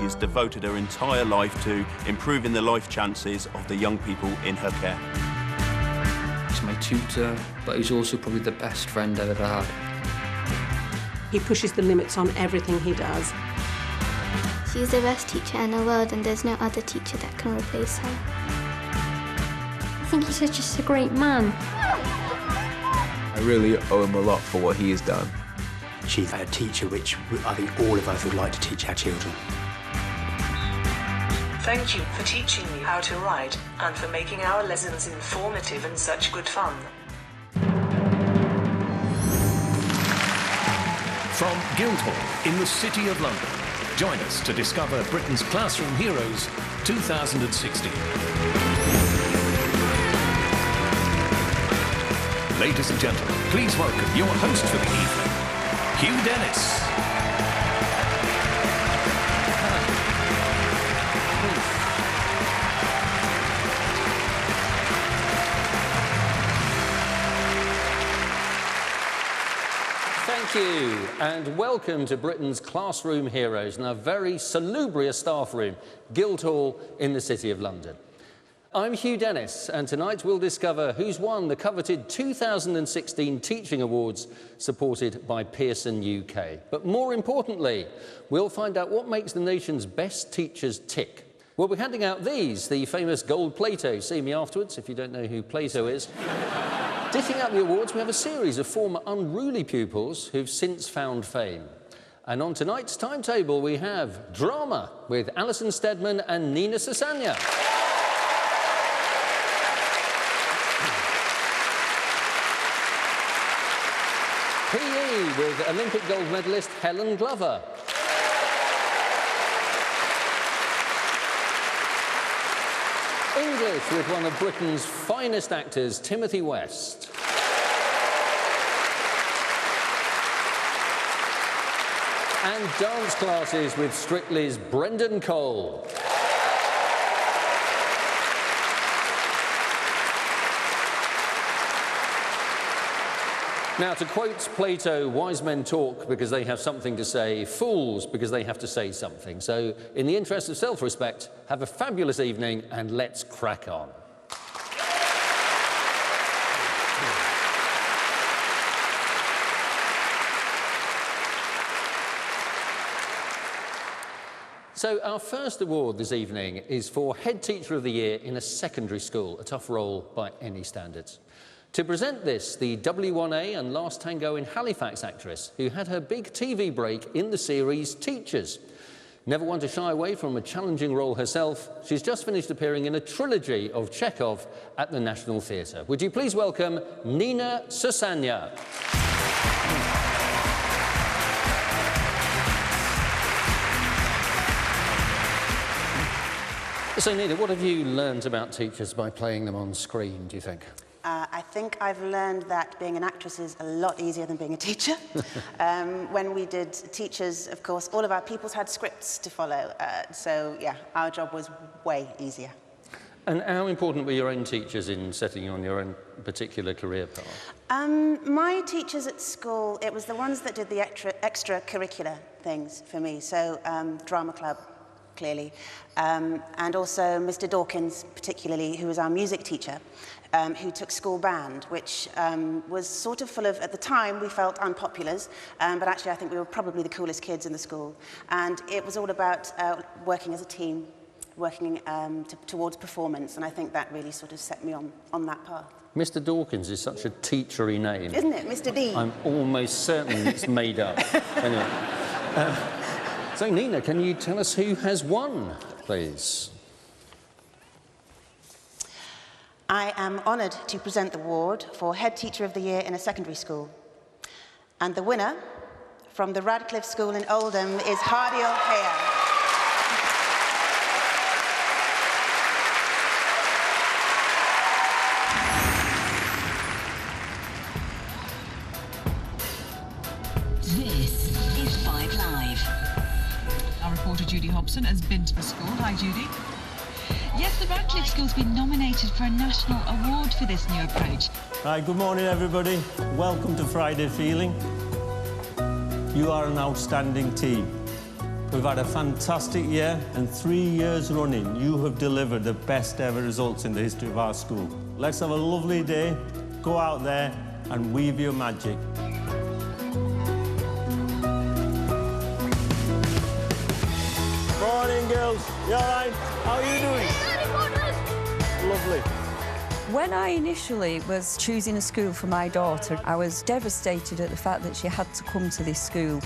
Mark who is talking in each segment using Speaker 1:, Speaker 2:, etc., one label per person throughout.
Speaker 1: has devoted her entire life to improving the life chances of the young people in her care.
Speaker 2: He's my tutor, but he's also probably the best friend I've ever had.
Speaker 3: He pushes the limits on everything he does.
Speaker 4: She's the best teacher in the world, and there's no other teacher that can replace her.
Speaker 5: I think he's just a great man.
Speaker 6: I really owe him a lot for what he has done.
Speaker 7: She's a teacher which I think all of us would like to teach our children.
Speaker 8: Thank you for teaching me how to write and for making our lessons informative and such good fun.
Speaker 9: From Guildhall in the City of London, join us to discover Britain's Classroom Heroes 2016. Ladies and gentlemen, please welcome your host for the evening, Hugh Dennis.
Speaker 10: Thank you, and welcome to Britain's Classroom Heroes in a very salubrious staff room, Guildhall in the City of London. I'm Hugh Dennis, and tonight we'll discover who's won the coveted 2016 Teaching Awards supported by Pearson UK. But more importantly, we'll find out what makes the nation's best teachers tick. We'll be handing out these, the famous gold Plato. See me afterwards if you don't know who Plato is. Dishing out the awards, we have a series of former unruly pupils who've since found fame. And on tonight's timetable, we have drama with Alison Stedman and Nina Sasanya. PE with Olympic gold medalist Helen Glover. English with one of Britain's finest actors, Timothy West. And dance classes with Strictly's Brendan Cole. Now, to quote Plato, wise men talk because they have something to say, fools because they have to say something. So, in the interest of self-respect, have a fabulous evening and let's crack on. So, our first award this evening is for Head Teacher of the Year in a secondary school, a tough role by any standards. To present this, the W1A and Last Tango in Halifax actress who had her big TV break in the series Teachers. Never one to shy away from a challenging role herself, she's just finished appearing in a trilogy of Chekhov at the National Theatre. Would you please welcome Nina Sasanya. So, Nina, what have you learned about teachers by playing them on screen, do you think?
Speaker 11: I think I've learned that being an actress is a lot easier than being a teacher. When we did Teachers, of course, all of our pupils had scripts to follow. So, yeah, our job was way easier.
Speaker 10: And how important were your own teachers in setting you on your own particular career path?
Speaker 11: My teachers at school, it was the ones that did the extracurricular things for me. So, drama club, clearly. And also Mr. Dawkins, particularly, who was our music teacher. Who took school band, which was sort of full of, at the time, we felt unpopulars, but actually I think we were probably the coolest kids in the school. And it was all about working as a team, working towards performance, and I think that really sort of set me on that path.
Speaker 10: Mr. Dawkins is such a teachery name.
Speaker 11: Isn't it, Mr. D?
Speaker 10: I'm almost certain it's made up. Anyway. So, Nina, can you tell us who has won, please?
Speaker 11: I am honoured to present the award for Head Teacher of the Year in a secondary school. And the winner from the Radcliffe School in Oldham is Hardy O'Hare.
Speaker 12: This is 5 Live. Our reporter Judy Hobson has been to the school. Hi, Judy. Yes, the Radcliffe School's been nominated for a national award for this new approach.
Speaker 13: Hi, good morning, everybody. Welcome to Friday Feeling. You are an outstanding team. We've had a fantastic year, and 3 years running, you have delivered the best ever results in the history of our school. Let's have a lovely day, go out there and weave your magic. Morning, girls. You all right? How are you doing? Lovely.
Speaker 14: When I initially was choosing a school for my daughter, I was devastated at the fact that she had to come to this school.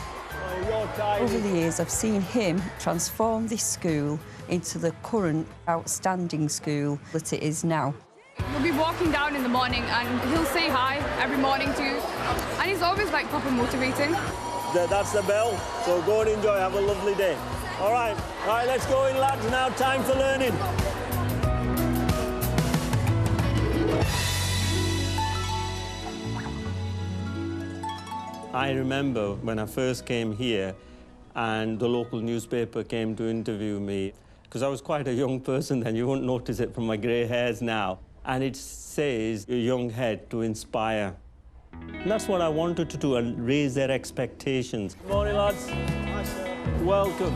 Speaker 14: Over the years, I've seen him transform this school into the current outstanding school that it is now.
Speaker 15: We'll be walking down in the morning and he'll say hi every morning to you. And he's always, like, proper motivating.
Speaker 13: That's the bell, so go and enjoy, have a lovely day. All right, let's go in, lads. Now time for learning. I remember when I first came here and the local newspaper came to interview me, because I was quite a young person then, you won't notice it from my grey hairs now, and it says, a young head to inspire. And that's what I wanted to do, and raise their expectations. Good morning, lads. Hi, sir. Welcome.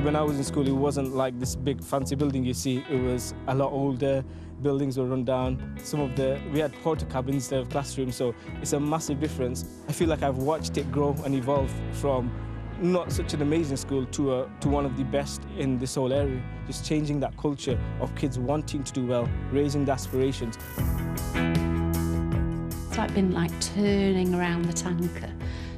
Speaker 16: When I was in school, it wasn't like this big fancy building you see. It was a lot older. Buildings were run down. We had porta cabins instead of classrooms, so it's a massive difference. I feel like I've watched it grow and evolve from not such an amazing school to one of the best in this whole area. Just changing that culture of kids wanting to do well, raising the aspirations.
Speaker 3: It's like been like turning around the tanker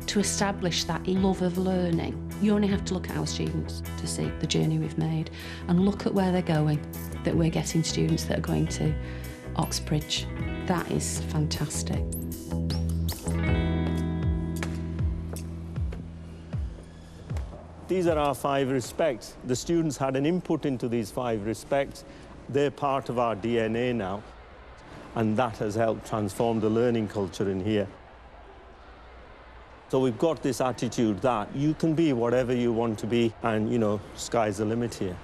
Speaker 3: to establish that love of learning. You only have to look at our students to see the journey we've made and look at where they're going, that we're getting students that are going to Oxbridge. That is fantastic.
Speaker 13: These are our 5 respects. The students had an input into these 5 respects. They're part of our DNA now, and that has helped transform the learning culture in here. So we've got this attitude that you can be whatever you want to be, and, you know, sky's the limit here.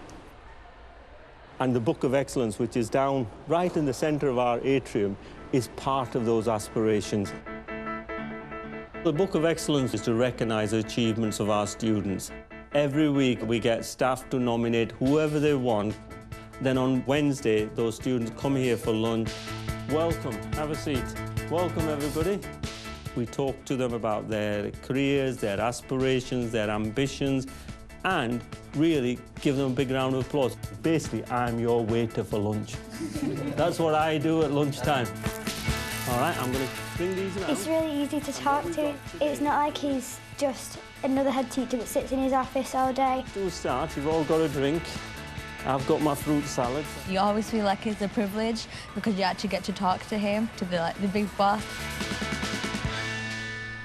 Speaker 13: And the Book of Excellence, which is down right in the centre of our atrium, is part of those aspirations. The Book of Excellence is to recognise the achievements of our students. Every week we get staff to nominate whoever they want. Then on Wednesday, those students come here for lunch. Welcome, have a seat. Welcome, everybody. We talk to them about their careers, their aspirations, their ambitions, and really give them a big round of applause. Basically, I'm your waiter for lunch. That's what I do at lunchtime. All right, I'm going to bring these now.
Speaker 5: It's really easy to talk to. It's not like he's just another head teacher that sits in his office all day.
Speaker 13: To start, you've all got a drink. I've got my fruit salad.
Speaker 17: You always feel like it's a privilege because you actually get to talk to him, to be like the big boss.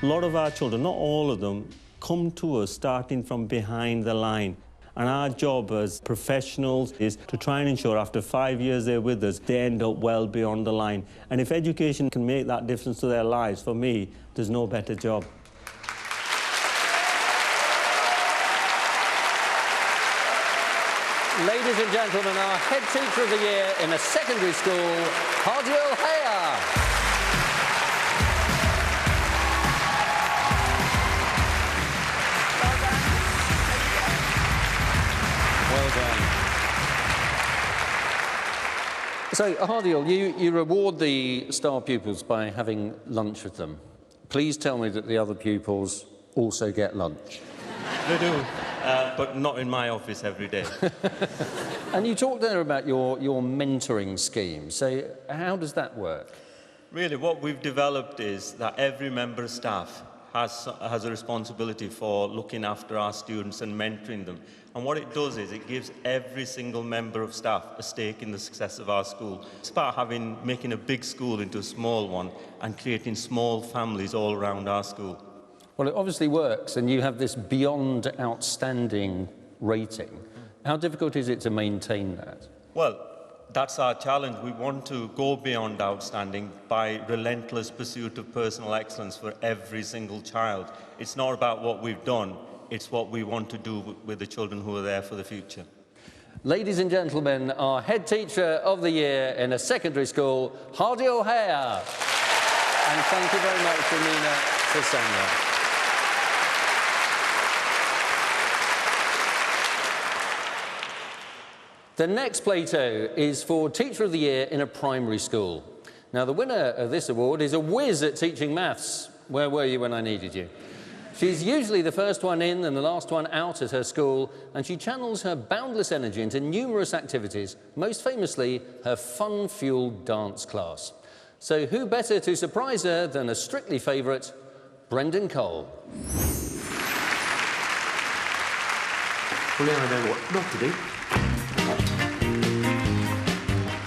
Speaker 13: A lot of our children, not all of them, come to us starting from behind the line. And our job as professionals is to try and ensure after 5 years they're with us, they end up well beyond the line. And if education can make that difference to their lives, for me, there's no better job.
Speaker 10: Ladies and gentlemen, our head teacher of the year in a secondary school, Hardil Haya. Well done. So, Hardil, you reward the star pupils by having lunch with them. Please tell me that the other pupils also get lunch.
Speaker 13: They do, but not in my office every day.
Speaker 10: And you talked there about your mentoring scheme. So how does that work?
Speaker 13: Really, what we've developed is that every member of staff has a responsibility for looking after our students and mentoring them. And what it does is it gives every single member of staff a stake in the success of our school. It's about making a big school into a small one and creating small families all around our school.
Speaker 10: Well, it obviously works, and you have this beyond outstanding rating. How difficult is it to maintain that?
Speaker 13: Well, that's our challenge. We want to go beyond outstanding by relentless pursuit of personal excellence for every single child. It's not about what we've done, it's what we want to do with the children who are there for the future.
Speaker 10: Ladies and gentlemen, our head teacher of the year in a secondary school, Hardil Haya. And thank you very much, Amina Sasanya. The next Plato is for Teacher of the Year in a primary school. Now, the winner of this award is a whiz at teaching maths. Where were you when I needed you? She's usually the first one in and the last one out at her school, and she channels her boundless energy into numerous activities, most famously her fun-fueled dance class. So who better to surprise her than a Strictly favourite, Brendan Cole.
Speaker 7: Well, now I know what not to do.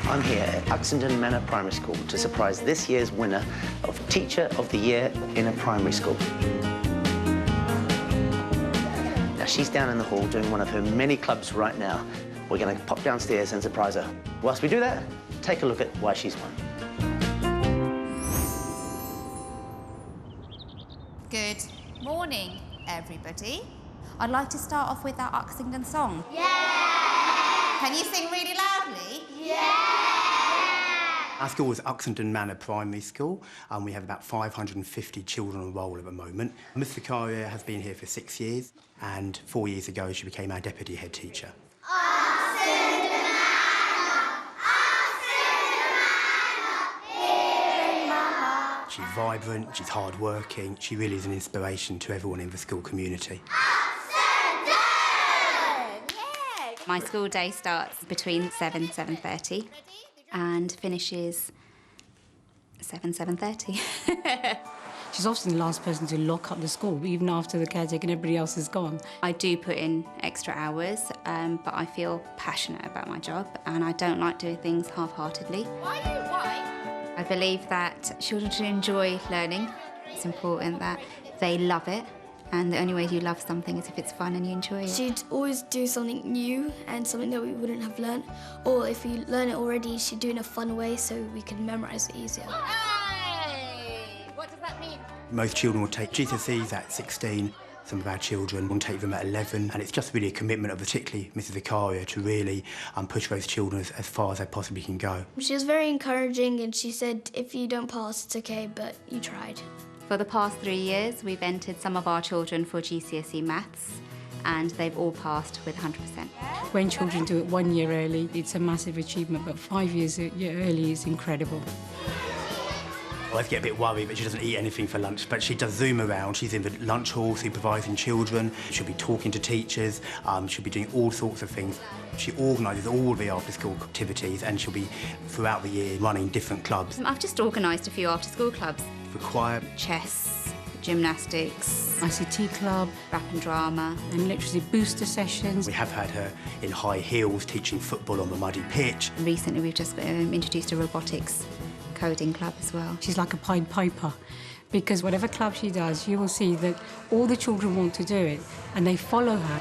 Speaker 18: I'm here at Uxington Manor Primary School to surprise this year's winner of Teacher of the Year in a primary school. Now, she's down in the hall doing one of her many clubs right now. We're going to pop downstairs and surprise her. Whilst we do that, take a look at why she's won.
Speaker 19: Good morning, everybody. I'd like to start off with our Uxington song. Yeah! Can you sing really loudly? Yeah!
Speaker 7: Our school is Uxington Manor Primary School, and we have about 550 children on roll at the moment. Miss Vicaria has been here for 6 years, and 4 years ago she became our deputy head teacher. She's vibrant, she's hard-working, she really is an inspiration to everyone in the school community.
Speaker 19: My school day starts between 7:30 and finishes 7:30.
Speaker 20: She's often the last person to lock up the school, even after the caretaker and everybody else is gone.
Speaker 19: I do put in extra hours, but I feel passionate about my job and I don't like doing things half-heartedly. Why? I believe that children should enjoy learning. It's important that they love it. And the only way you love something is if it's fun and you enjoy it.
Speaker 21: She'd always do something new and something that we wouldn't have learnt. Or if we learn it already, she'd do it in a fun way so we can memorise it easier.
Speaker 19: Hey! What does that mean?
Speaker 7: Most children will take GCSEs at 16. Some of our children will take them at 11. And it's just really a commitment of particularly Mrs Vicaria to really push those children as far as they possibly can go.
Speaker 21: She was very encouraging and she said, if you don't pass, it's okay, but you tried.
Speaker 19: For the past 3 years, we've entered some of our children for GCSE maths, and they've all passed with 100%.
Speaker 20: When children do it 1 year early, it's a massive achievement, but 5 years early is incredible.
Speaker 7: I always get a bit worried that she doesn't eat anything for lunch, but she does zoom around. She's in the lunch hall supervising children. She'll be talking to teachers. She'll be doing all sorts of things. She organises all the after-school activities, and she'll be, throughout the year, running different clubs.
Speaker 19: I've just organised a few after-school clubs.
Speaker 7: For choir.
Speaker 19: Chess, gymnastics,
Speaker 20: ICT club,
Speaker 19: rap and drama,
Speaker 20: and literacy booster sessions.
Speaker 7: We have had her in high heels teaching football on the muddy pitch.
Speaker 19: Recently we've just introduced a robotics coding club as well.
Speaker 20: She's like a Pied Piper, because whatever club she does, you will see that all the children want to do it and they follow her.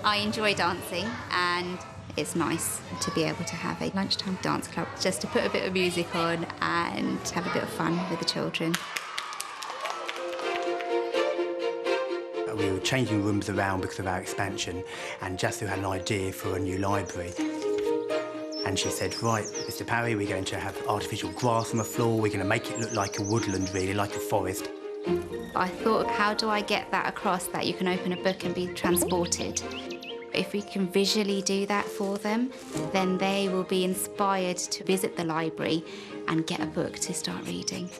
Speaker 19: I enjoy dancing and it's nice to be able to have a lunchtime dance club, just to put a bit of music on and have a bit of fun with the children.
Speaker 7: We were changing rooms around because of our expansion, and Jasu had an idea for a new library. And she said, right, Mr Parry, we're going to have artificial grass on the floor, we're going to make it look like a woodland, really, like a forest.
Speaker 19: I thought, how do I get that across, that you can open a book and be transported? If we can visually do that for them, then they will be inspired to visit the library and get a book to start reading.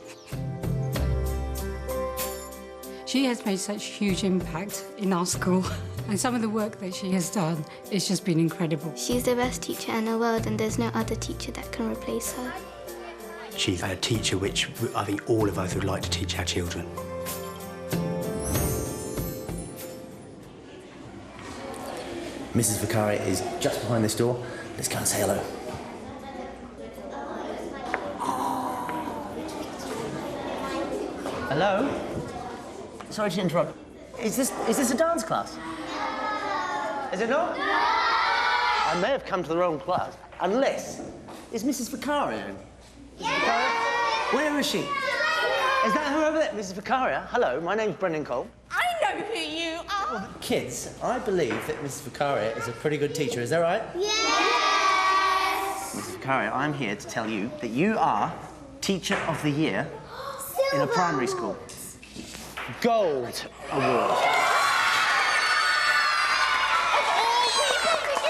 Speaker 20: She has made such a huge impact in our school, and some of the work that she has done has just been incredible.
Speaker 4: She's the best teacher in the world and there's no other teacher that can replace her.
Speaker 7: She's a teacher which I think all of us would like to teach our children.
Speaker 18: Mrs Vicaria is just behind this door. Let's go and say hello. Hello? Sorry to interrupt. Is this a dance class? Is it not? I may have come to the wrong class. Unless... Is Mrs Vicaria in? Yes! Where is she? Is that her over there? Mrs Vicaria, hello, my name's Brendan Cole.
Speaker 22: I know who you are.
Speaker 18: Well, kids, I believe that Mrs Vicaria is a pretty good teacher. Is that right?
Speaker 22: Yes!
Speaker 18: Mrs Vicaria, I'm here to tell you that you are Teacher of the Year in a primary school. Gold Award.
Speaker 22: Of all people to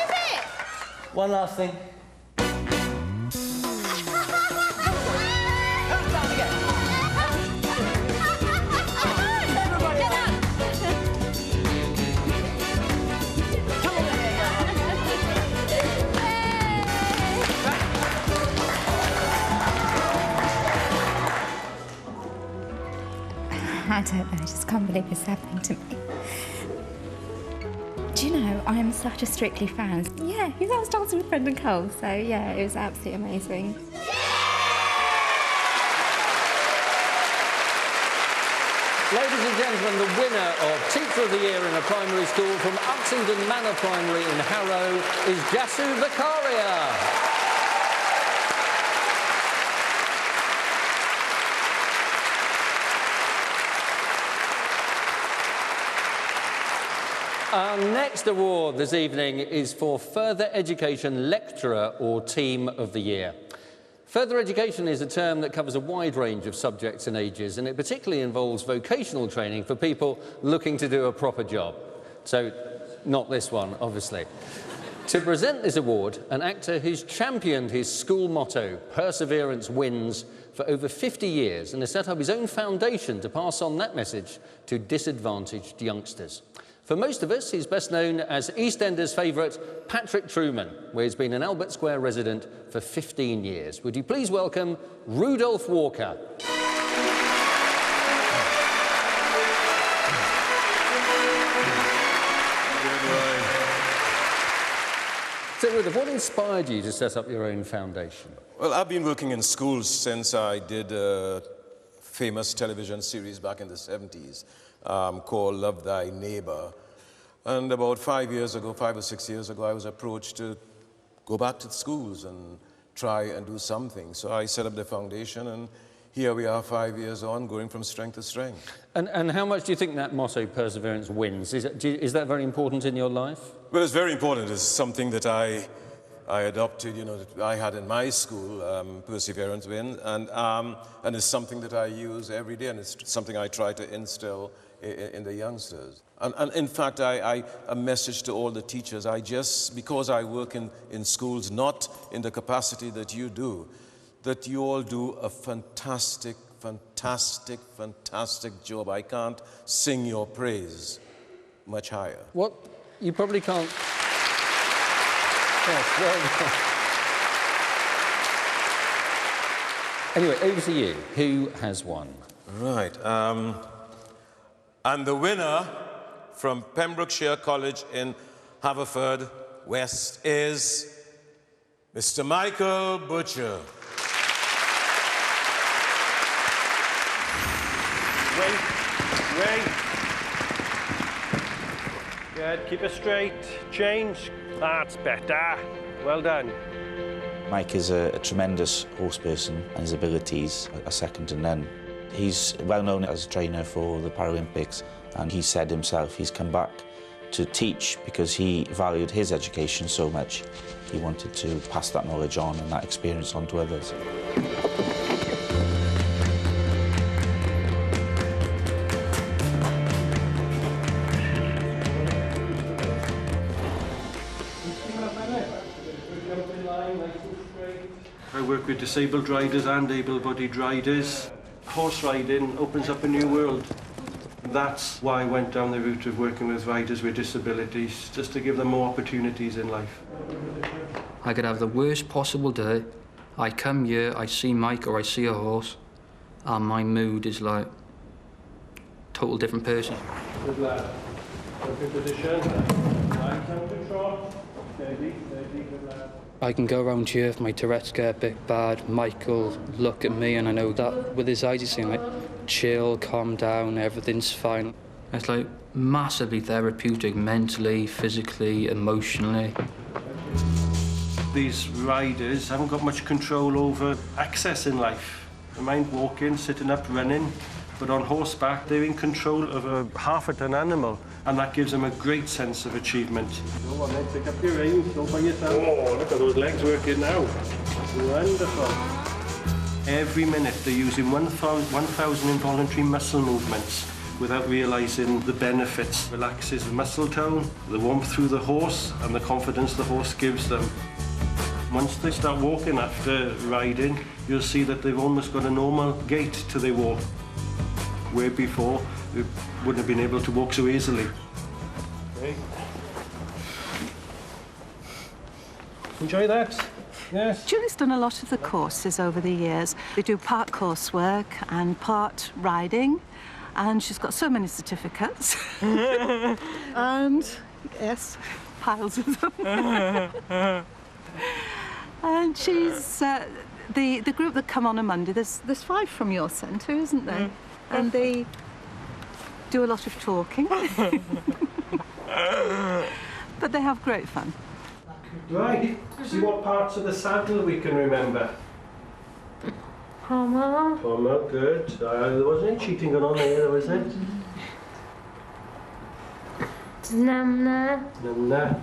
Speaker 18: One last thing.
Speaker 19: I don't know, I just can't believe it's happening to me. Do you know, I am such a Strictly fan. Yeah, I was dancing with Brendan Cole, so yeah, it was absolutely amazing.
Speaker 10: Ladies and gentlemen, the winner of Teacher of the Year in a primary school from Uxington Manor Primary in Harrow is Jasu Vicaria. Our next award this evening is for Further Education Lecturer or Team of the Year. Further education is a term that covers a wide range of subjects and ages, and it particularly involves vocational training for people looking to do a proper job. So, not this one, obviously. To present this award, an actor who's championed his school motto, Perseverance Wins, for over 50 years and has set up his own foundation to pass on that message to disadvantaged youngsters. For most of us, he's best known as EastEnders favourite Patrick Truman, where he's been an Albert Square resident for 15 years. Would you please welcome Rudolph Walker? So, Rudolph, what inspired you to set up your own foundation?
Speaker 1: Well, I've been working in schools since I did a famous television series back in the 70s. Called Love Thy Neighbor. And about 5 or 6 years ago, I was approached to go back to the schools and try and do something. So I set up the foundation, and here we are 5 years on, going from strength to strength.
Speaker 10: And how much do you think that motto, Perseverance Wins, is that very important in your life?
Speaker 1: Well, it's very important. It's something that I adopted, you know, that I had in my school, Perseverance Wins, and it's something that I use every day, and it's something I try to instill in the youngsters. And in fact, a message to all the teachers, because I work in schools, not in the capacity that you do, that you all do a fantastic, fantastic, fantastic job. I can't sing your praise much higher.
Speaker 10: What? You probably can't. Yes, well done. Anyway, over to you. Who has won?
Speaker 1: Right. And the winner from Pembrokeshire College in Haverford West is Mr. Michael Butcher.
Speaker 2: Wait. Good, keep it straight. Change. That's better. Well done.
Speaker 23: Mike is a tremendous horse person, and his abilities are second to none. He's well known as a trainer for the Paralympics, and he said himself he's come back to teach because he valued his education so much. He wanted to pass that knowledge on and that experience on to others.
Speaker 2: I work with disabled riders and able-bodied riders. Horse riding opens up a new world. That's why I went down the route of working with riders with disabilities, just to give them more opportunities in life.
Speaker 24: I could have the worst possible day. I come here, I see Mike or I see a horse, and my mood is like total different person.
Speaker 2: Good lad. Good position. Right hand control. Steady, good lad.
Speaker 24: I can go around here if my Tourette's get a bit bad. Mike will look at me and I know that with his eyes he's saying like, chill, calm down, everything's fine. It's like massively therapeutic, mentally, physically, emotionally.
Speaker 2: These riders haven't got much control over access in life. They mind walking, sitting up, running, but on horseback they're in control of a half-a-ton animal, and that gives them a great sense of achievement. Go on then, pick up your reins, go by yourself. Oh, look at those legs working now. Wonderful. Every minute they're using 1,000 involuntary muscle movements without realising the benefits. Relaxes the muscle tone, the warmth through the horse, and the confidence the horse gives them. Once they start walking after riding, you'll see that they've almost got a normal gait to their walk, where before they wouldn't have been able to walk so easily. Okay. Enjoy that? Yes.
Speaker 6: Julie's done a lot of the courses over the years. They do part coursework and part riding, and she's got so many certificates. And, yes, piles of them. And she's, the group that come on a Monday, there's 5 from your centre, isn't there? And they do a lot of talking. But they have great fun.
Speaker 2: Right, see what parts of the saddle we can remember.
Speaker 5: Pommel.
Speaker 2: Pommel, good. There wasn't any cheating going on there, was it?
Speaker 5: Namna.
Speaker 2: Namna.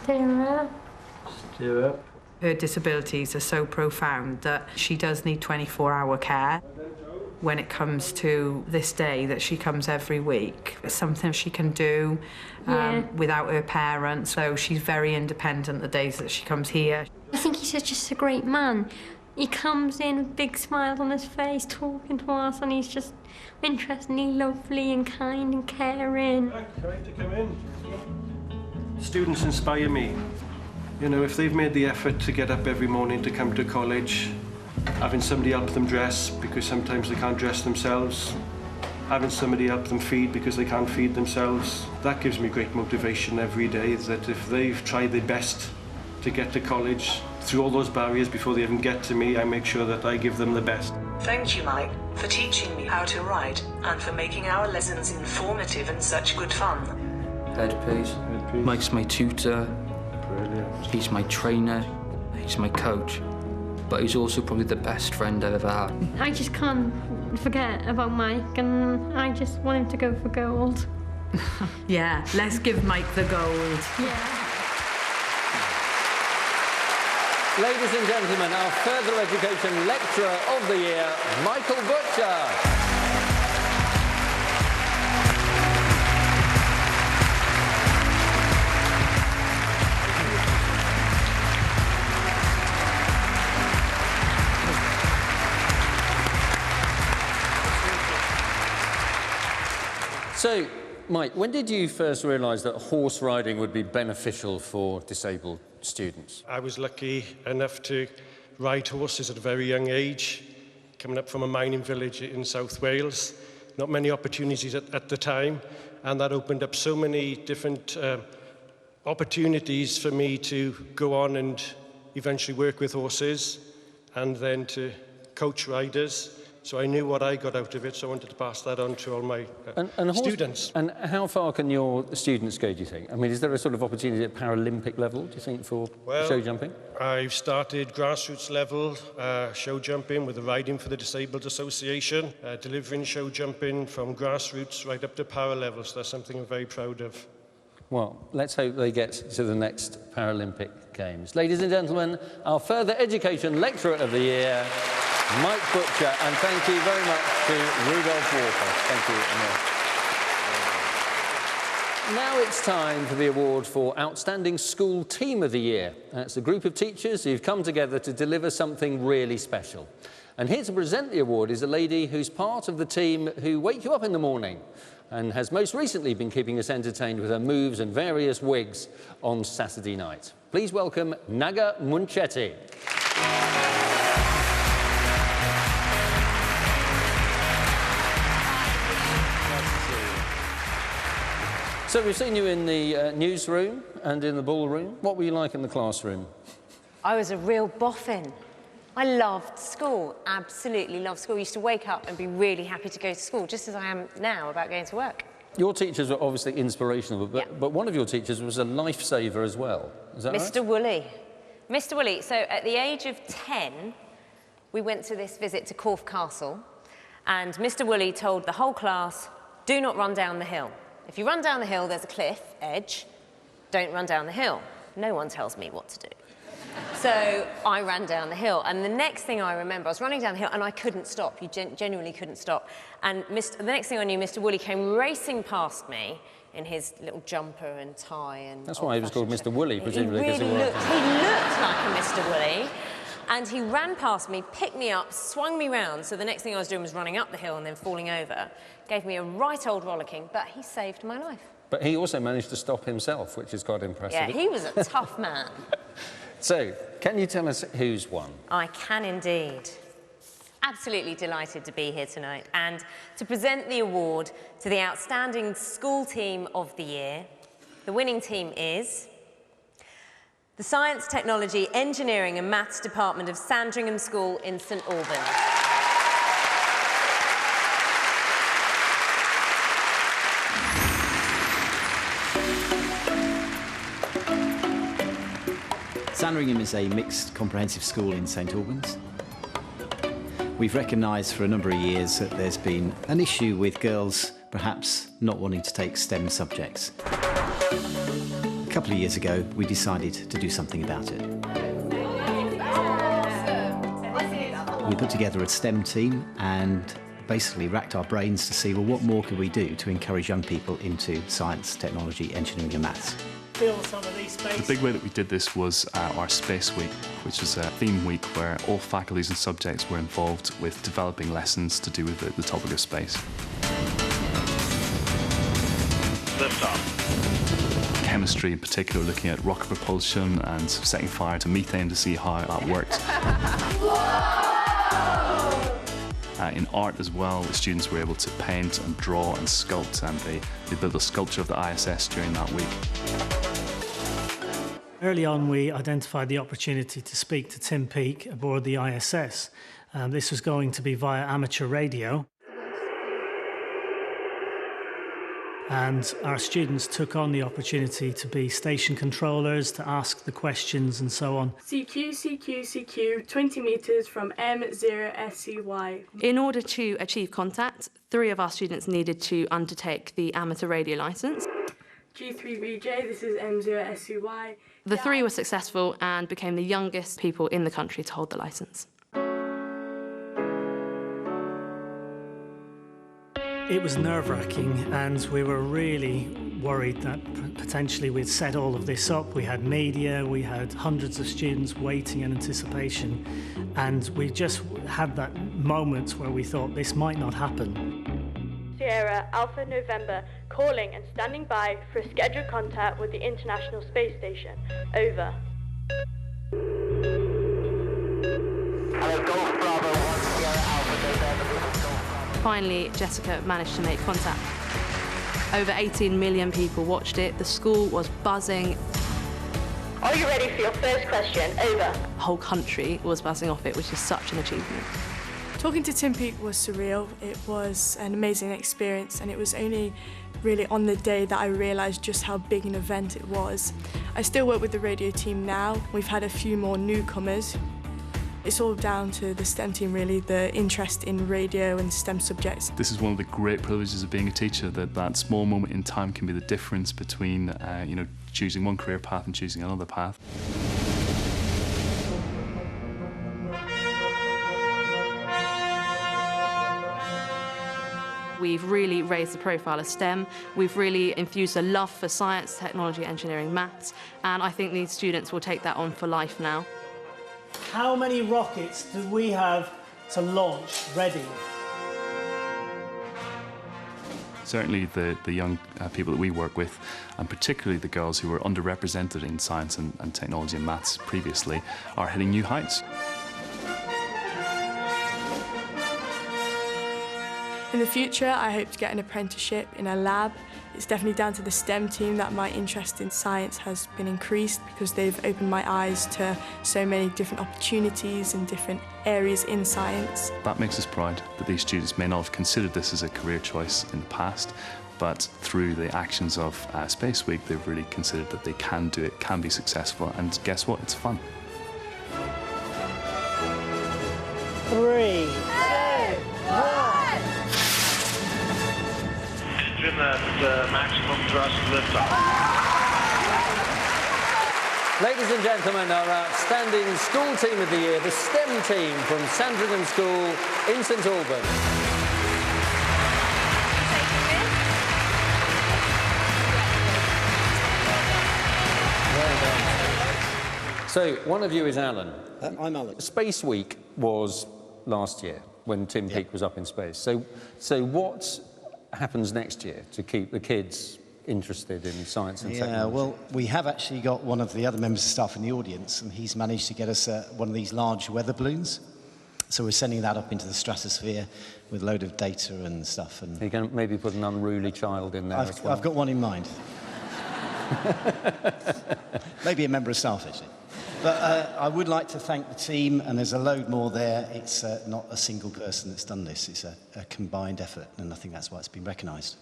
Speaker 5: Stirrup.
Speaker 2: Stirrup.
Speaker 8: Her disabilities are so profound that she does need 24-hour care. When it comes to this day that she comes every week, it's something she can do without her parents, so she's very independent the days that she comes here.
Speaker 5: I think he's just a great man. He comes in with big smiles on his face, talking to us, and he's just interestingly lovely and kind and caring.
Speaker 2: Right to come in. Students inspire me. You know, if they've made the effort to get up every morning to come to college, having somebody help them dress because sometimes they can't dress themselves, having somebody help them feed because they can't feed themselves, that gives me great motivation every day, that if they've tried their best to get to college through all those barriers before they even get to me, I make sure that I give them the best.
Speaker 9: Thank you, Mike, for teaching me how to ride and for making our lessons informative and such good fun.
Speaker 24: Headpiece. Mike's my tutor.
Speaker 2: Brilliant.
Speaker 24: He's my trainer. He's my coach. But he's also probably the best friend I've ever had.
Speaker 5: I just can't forget about Mike, and I just want him to go for gold.
Speaker 8: Yeah, let's give Mike the gold.
Speaker 5: Yeah.
Speaker 10: Ladies and gentlemen, our further education lecturer of the year, Michael Butcher. So, Mike, when did you first realise that horse riding would be beneficial for disabled students?
Speaker 2: I was lucky enough to ride horses at a very young age, coming up from a mining village in South Wales. Not many opportunities at the time, and that opened up so many different opportunities for me to go on and eventually work with horses and then to coach riders. So I knew what I got out of it, so I wanted to pass that on to all my students.
Speaker 10: And how far can your students go, do you think? I mean, is there a sort of opportunity at Paralympic level, do you think, for show jumping?
Speaker 2: I've started grassroots level show jumping with the Riding for the Disabled Association, delivering show jumping from grassroots right up to para level, so that's something I'm very proud of.
Speaker 10: Well, let's hope they get to the next Paralympic Games. Ladies and gentlemen, our further education lecturer of the year, Mike Butcher, and thank you very much to Rudolph Walker. Thank you, Emil. Now it's time for the award for Outstanding School Team of the Year. It's a group of teachers who've come together to deliver something really special. And here to present the award is a lady who's part of the team who wake you up in the morning and has most recently been keeping us entertained with her moves and various wigs on Saturday night. Please welcome Naga Munchetti. So we've seen you in the newsroom and in the ballroom. What were you like in the classroom?
Speaker 11: I was a real boffin. I loved school, absolutely loved school. I used to wake up and be really happy to go to school, just as I am now about going to work.
Speaker 10: Your teachers were obviously inspirational, but one of your teachers was a lifesaver as well. Is that right?
Speaker 11: Mr. Woolley. Mr. Woolley. So at the age of 10, we went to this visit to Corfe Castle, and Mr. Woolley told the whole class, do not run down the hill. If you run down the hill, there's a cliff edge. Don't run down the hill. No one tells me what to do. So I ran down the hill, and the next thing I remember, I was running down the hill and I couldn't stop. You genuinely couldn't stop. And the next thing I knew, Mr. Woolley came racing past me in his little jumper and tie. And
Speaker 10: that's why he was called Mr. Woolly, presumably.
Speaker 11: He really looked like a Mr. Woolly. And he ran past me, picked me up, swung me round, so the next thing I was doing was running up the hill and then falling over. Gave me a right old rollicking, but he saved my life.
Speaker 10: But he also managed to stop himself, which is quite impressive.
Speaker 11: Yeah, he was a tough man.
Speaker 10: So, can you tell us who's won?
Speaker 11: I can indeed. Absolutely delighted to be here tonight and to present the award to the Outstanding School Team of the Year. The winning team is the Science, Technology, Engineering and Maths Department of Sandringham School in St Albans.
Speaker 12: Sandringham is a mixed comprehensive school in St Albans. We've recognised for a number of years that there's been an issue with girls perhaps not wanting to take STEM subjects. A couple of years ago, we decided to do something about it. We put together a STEM team and basically racked our brains to see, well, what more could we do to encourage young people into science, technology, engineering and maths.
Speaker 14: The big way that we did this was our Space Week, which was a theme week where all faculties and subjects were involved with developing lessons to do with the topic of space.
Speaker 15: Lift off.
Speaker 14: Chemistry in particular, looking at rocket propulsion and setting fire to methane to see how that worked. In art as well, the students were able to paint and draw and sculpt, and they built a sculpture of the ISS during that week.
Speaker 16: Early on, we identified the opportunity to speak to Tim Peake aboard the ISS. This was going to be via amateur radio. And our students took on the opportunity to be station controllers, to ask the questions and so on.
Speaker 25: CQ, CQ, CQ, 20 metres from M0SCY.
Speaker 26: In order to achieve contact, 3 of our students needed to undertake the amateur radio licence.
Speaker 25: G3VJ, this is M0SCY.
Speaker 26: The 3 were successful and became the youngest people in the country to hold the licence.
Speaker 16: It was nerve-wracking, and we were really worried that potentially we'd set all of this up. We had media, we had hundreds of students waiting in anticipation, and we just had that moment where we thought this might not happen.
Speaker 25: Sierra Alpha November, calling and standing by for a scheduled contact with the International Space Station. Over.
Speaker 15: Hello, Golf Bravo 1, Sierra Alpha November.
Speaker 26: Finally, Jessica managed to make contact. Over 18 million people watched it. The school was buzzing.
Speaker 25: Are you ready for your first question? Over.
Speaker 26: The whole country was buzzing off it, which is such an achievement.
Speaker 25: Talking to Tim Peake was surreal. It was an amazing experience, and it was only really on the day that I realised just how big an event it was. I still work with the radio team now. We've had a few more newcomers. It's all down to the STEM team, really, the interest in radio and STEM subjects.
Speaker 14: This is one of the great privileges of being a teacher, that small moment in time can be the difference between choosing one career path and choosing another path.
Speaker 26: We've really raised the profile of STEM. We've really infused a love for science, technology, engineering, maths, and I think these students will take that on for life now.
Speaker 16: How many rockets do we have to launch ready?
Speaker 14: Certainly the young people that we work with, and particularly the girls who were underrepresented in science and technology and maths previously, are hitting new heights.
Speaker 25: In the future, I hope to get an apprenticeship in a lab. It's definitely down to the STEM team that my interest in science has been increased, because they've opened my eyes to so many different opportunities and different areas in science.
Speaker 14: That makes us proud that these students may not have considered this as a career choice in the past, but through the actions of Space Week, they've really considered that they can do it, can be successful, and guess what? It's fun.
Speaker 16: 3, 2, 1.
Speaker 15: Engine at maximum thrust liftoff.
Speaker 10: Ladies and gentlemen, our outstanding school team of the year, the STEM team from Sandringham School in St Albans. So, one of you is Alan.
Speaker 3: I'm Alan.
Speaker 10: Space Week was last year, when Tim Peake was up in space. So what happens next year to keep the kids interested in science and technology?
Speaker 12: Yeah, well, we have actually got one of the other members of staff in the audience, and he's managed to get us one of these large weather balloons. So we're sending that up into the stratosphere with a load of data and stuff. And
Speaker 10: you can maybe put an unruly child in there as well.
Speaker 12: I've got one in mind. Maybe a member of staff, actually. But I would like to thank the team, and there's a load more there. It's not a single person that's done this. It's a combined effort, and I think that's why it's been recognised.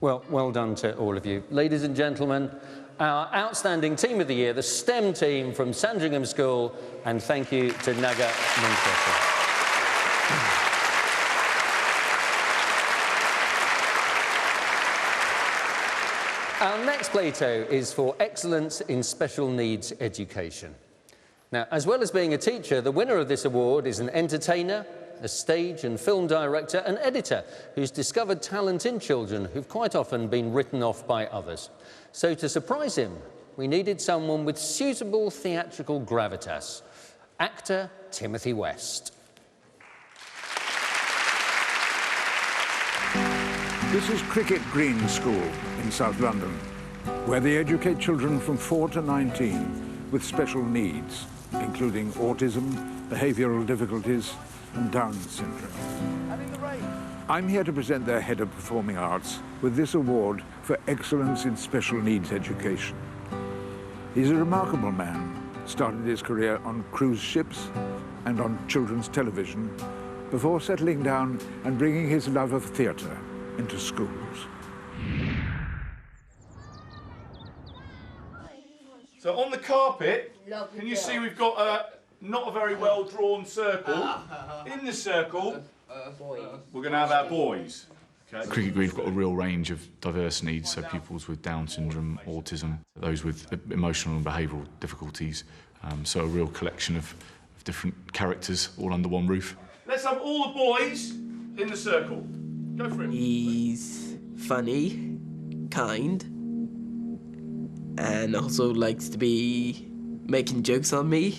Speaker 10: Well done to all of you. Ladies and gentlemen, our outstanding team of the year, the STEM team from Sandringham School, and thank you to Naga Munchausen. Our next Plato is for excellence in special needs education. Now, as well as being a teacher, the winner of this award is an entertainer, a stage and film director, and editor who's discovered talent in children who've quite often been written off by others. So to surprise him, we needed someone with suitable theatrical gravitas, actor Timothy West.
Speaker 4: This is Cricket Green School in South London, where they educate children from 4 to 19 with special needs, including autism, behavioural difficulties, and Down syndrome. I'm here to present their head of performing arts with this award for excellence in special needs education. He's a remarkable man, started his career on cruise ships and on children's television, before settling down and bringing his love of theatre into schools.
Speaker 13: So on the carpet, can you see we've got not a very well drawn circle? In the circle, we're going to have our boys. Okay.
Speaker 17: Cricket Green have got a real range of diverse needs, so pupils with Down syndrome, autism, those with emotional and behavioural difficulties, so a real collection of different characters all under one roof.
Speaker 13: Let's have all the boys in the circle. Go for it.
Speaker 20: He's funny, kind, and also likes to be making jokes on me.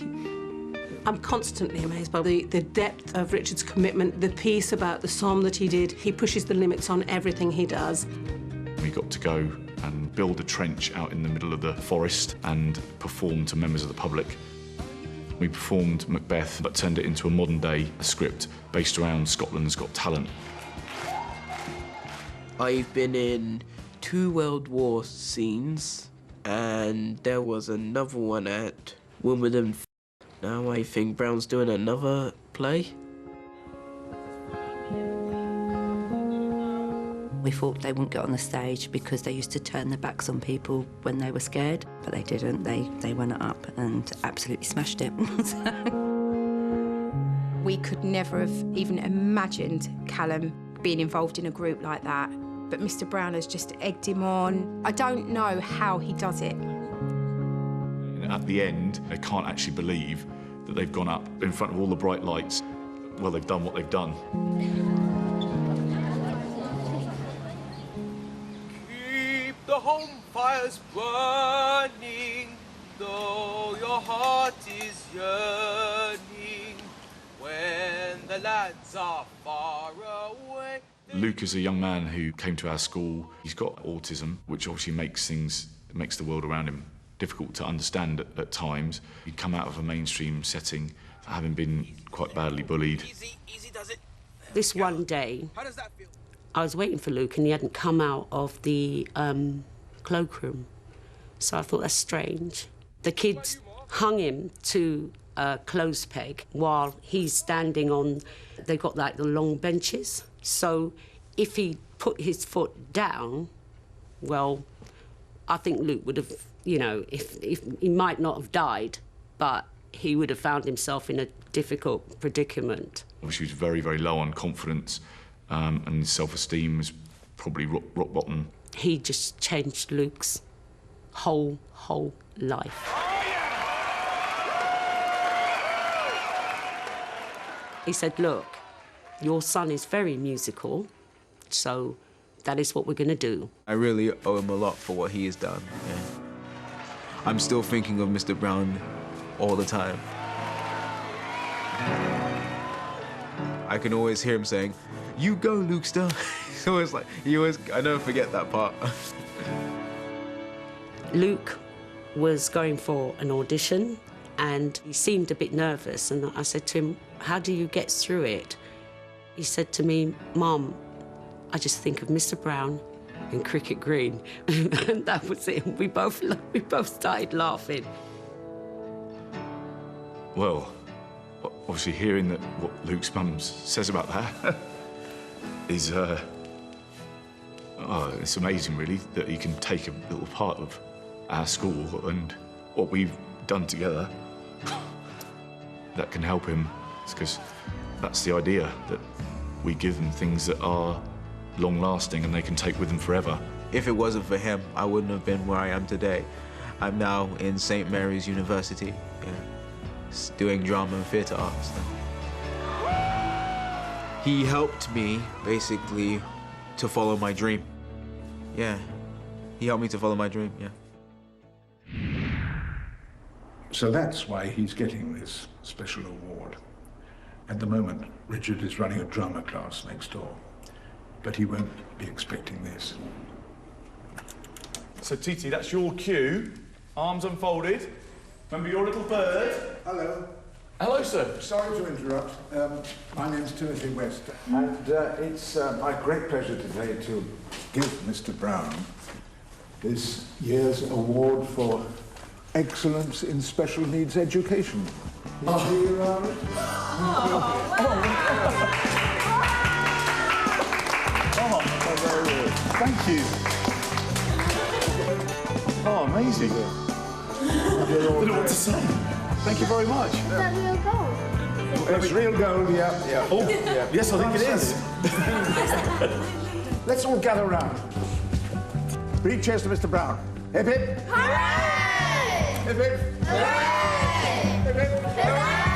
Speaker 21: I'm constantly amazed by the depth of Richard's commitment, the piece about the psalm that he did. He pushes the limits on everything he does.
Speaker 17: We got to go and build a trench out in the middle of the forest and perform to members of the public. We performed Macbeth, but turned it into a modern-day script based around Scotland's Got Talent.
Speaker 20: I've been in 2 World War scenes, and there was another one at Wimbledon. Now I think Brown's doing another play.
Speaker 27: We thought they wouldn't get on the stage because they used to turn their backs on people when they were scared, but they didn't. They went up and absolutely smashed it.
Speaker 28: We could never have even imagined Callum being involved in a group like that, but Mr. Brown has just egged him on. I don't know how he does it.
Speaker 17: At the end, they can't actually believe that they've gone up in front of all the bright lights. Well, they've done what they've done.
Speaker 29: Keep the home fires burning, though your heart is yearning, when the lads are far away.
Speaker 17: Luke is a young man who came to our school. He's got autism, which obviously makes the world around him difficult to understand at times. He'd come out of a mainstream setting, having been quite badly bullied.
Speaker 30: This one day, I was waiting for Luke and he hadn't come out of the cloakroom. So I thought, that's strange. The kids hung him to a clothes peg while he's standing on, they've got like the long benches. So if he put his foot down, well, I think Luke would have, you know, if he might not have died, but he would have found himself in a difficult predicament.
Speaker 17: Obviously, he was very, very low on confidence, and his self-esteem was probably rock bottom.
Speaker 30: He just changed Luke's whole life. He said, look, your son is very musical, so that is what we're going to do.
Speaker 31: I really owe him a lot for what he has done. Yeah. I'm still thinking of Mr. Brown
Speaker 1: all the time. I can always hear him saying, "You go, Lukester." He's always like, I never forget that part.
Speaker 30: Luke was going for an audition and he seemed a bit nervous, and I said to him, "How do you get through it?" He said to me, "Mum, I just think of Mr. Brown and Cricket Green." And that was it. We both started laughing.
Speaker 17: Well, obviously hearing that what Luke's mum says about that is, it's amazing really that he can take a little part of our school and what we've done together that can help him. It's because that's the idea, that we give them things that are long-lasting and they can take with them forever.
Speaker 1: If it wasn't for him, I wouldn't have been where I am today. I'm now in St. Mary's University, doing drama and theatre arts now. He helped me, basically, to follow my dream. Yeah, he helped me to follow my dream, yeah.
Speaker 4: So that's why he's getting this special award. At the moment, Richard is running a drama class next door, but he won't be expecting this.
Speaker 13: So, Titi, that's your cue. Arms unfolded. Remember your little bird?
Speaker 4: Hello.
Speaker 13: Hello, sir.
Speaker 4: Sorry to interrupt. My name's Timothy West, and it's my great pleasure today to give Mr. Brown this year's award for excellence in special needs education. Is he around?
Speaker 13: Thank you. Oh, amazing. I don't know what to say. Thank you very much.
Speaker 3: Is that real gold?
Speaker 4: It's real gold, yeah.
Speaker 13: Oh, yeah. Yes, I think it is.
Speaker 4: Let's all gather round. 3 cheers to Mr. Brown. Hip hip.
Speaker 3: Hooray!
Speaker 4: Hip hip.
Speaker 3: Hooray!
Speaker 4: Hip hip.
Speaker 3: Hooray!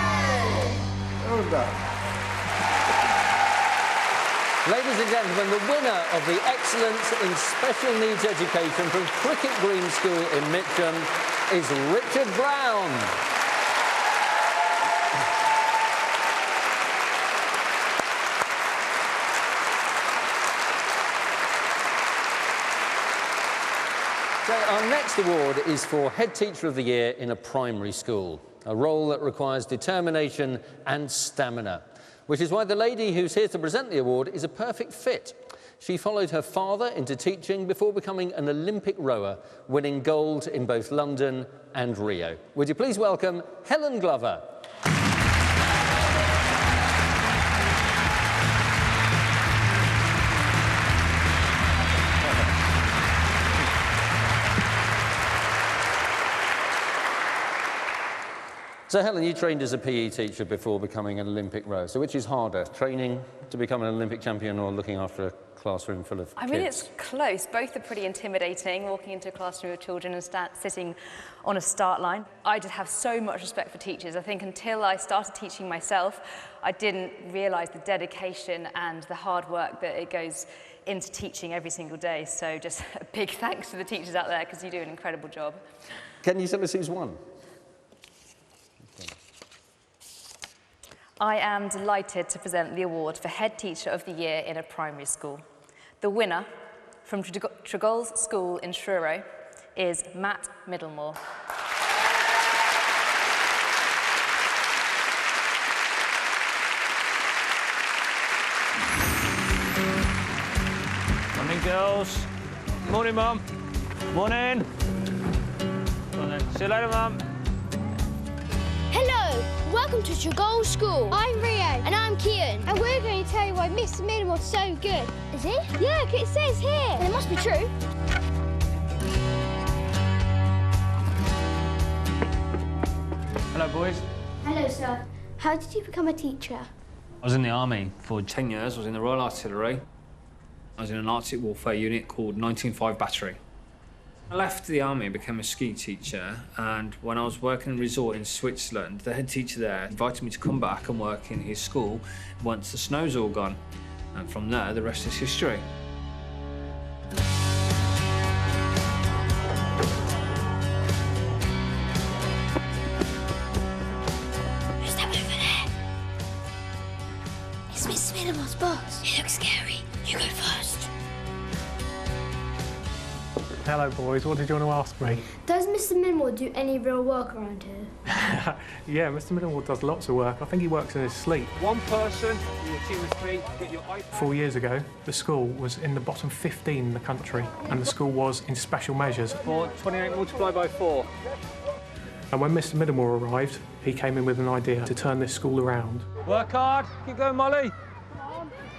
Speaker 4: Well done.
Speaker 10: Ladies and gentlemen, the winner of the Excellence in Special Needs Education from Cricket Green School in Mitcham is Richard Brown. So our next award is for Head Teacher of the Year in a primary school, a role that requires determination and stamina, which is why the lady who's here to present the award is a perfect fit. She followed her father into teaching before becoming an Olympic rower, winning gold in both London and Rio. Would you please welcome Helen Glover. So, Helen, you trained as a PE teacher before becoming an Olympic rower. So which is harder, training to become an Olympic champion or looking after a classroom full of kids?
Speaker 6: I mean, it's close. Both are pretty intimidating, walking into a classroom of children and sitting on a start line. I just have so much respect for teachers. I think until I started teaching myself, I didn't realise the dedication and the hard work that it goes into teaching every single day. So just a big thanks to the teachers out there, because you do an incredible job.
Speaker 10: Can you tell us who's won?
Speaker 6: I am delighted to present the award for Head Teacher of the Year in a primary school. The winner from Tregoll's School in Truro is Matt Middlemore.
Speaker 7: Morning, girls. Morning, Mum. Morning. See you later, Mum.
Speaker 3: Hello, welcome to Tregoll School. I'm Rio. And I'm Kian. And we're going to tell you why Mr. Middlemore's so good. Is he? Yeah, it says here. Then it must be true.
Speaker 7: Hello, boys.
Speaker 3: Hello, sir. How did you become a teacher?
Speaker 7: I was in the army for 10 years. I was in the Royal Artillery. I was in an Arctic warfare unit called 195 Battery. I left the army and became a ski teacher, and when I was working in a resort in Switzerland, the head teacher there invited me to come back and work in his school once the snow's all gone. And from there, the rest is history.
Speaker 3: teachers. It looks scary. You go first.
Speaker 16: Hello, boys. What did you want to ask me?
Speaker 3: Does Mr. Minmore do any real work around here?
Speaker 16: Yeah, Mr. Middlemore does lots of work. I think he works in his sleep.
Speaker 29: One person, your team of 3, get your iPad.
Speaker 16: 4 years ago, the school was in the bottom 15 in the country, and the school was in special measures.
Speaker 29: 28 multiplied by 4.
Speaker 16: And when Mr. Middlemore arrived, he came in with an idea to turn this school around.
Speaker 29: Work hard. Keep going, Molly.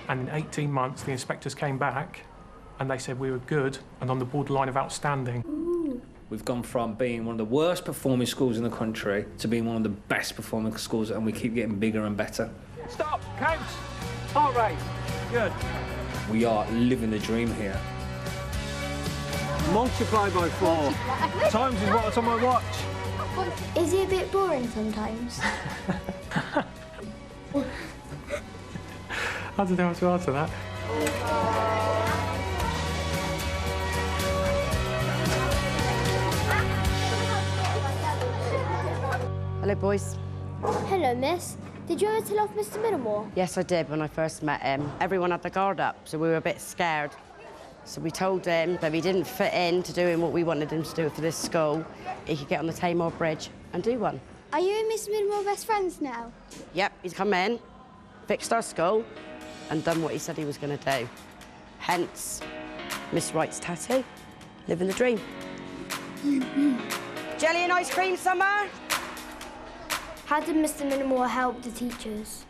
Speaker 16: And in 18 months, the inspectors came back, and they said we were good and on the borderline of outstanding.
Speaker 7: We've gone from being one of the worst performing schools in the country to being one of the best performing schools, and we keep getting bigger and better.
Speaker 29: Stop. Count. Heart rate. Good.
Speaker 7: We are living the dream here.
Speaker 29: Multiply by 4. Times is what's on my watch.
Speaker 3: Is he a bit boring sometimes?
Speaker 16: I don't know how to answer that.
Speaker 2: Hello, boys.
Speaker 3: Hello, miss. Did you ever tell off Mr. Middlemore?
Speaker 2: Yes, I did when I first met him. Everyone had their guard up, so we were a bit scared. So we told him that if he didn't fit in to doing what we wanted him to do for this school, he could get on the Tamar Bridge and do one.
Speaker 3: Are you and Mr. Middlemore best friends now?
Speaker 2: Yep, he's come in, fixed our school, and done what he said he was going to do. Hence, Miss Wright's tattoo, living the dream. Jelly and ice cream, Summer?
Speaker 3: How did Mr. Middlemore help the teachers?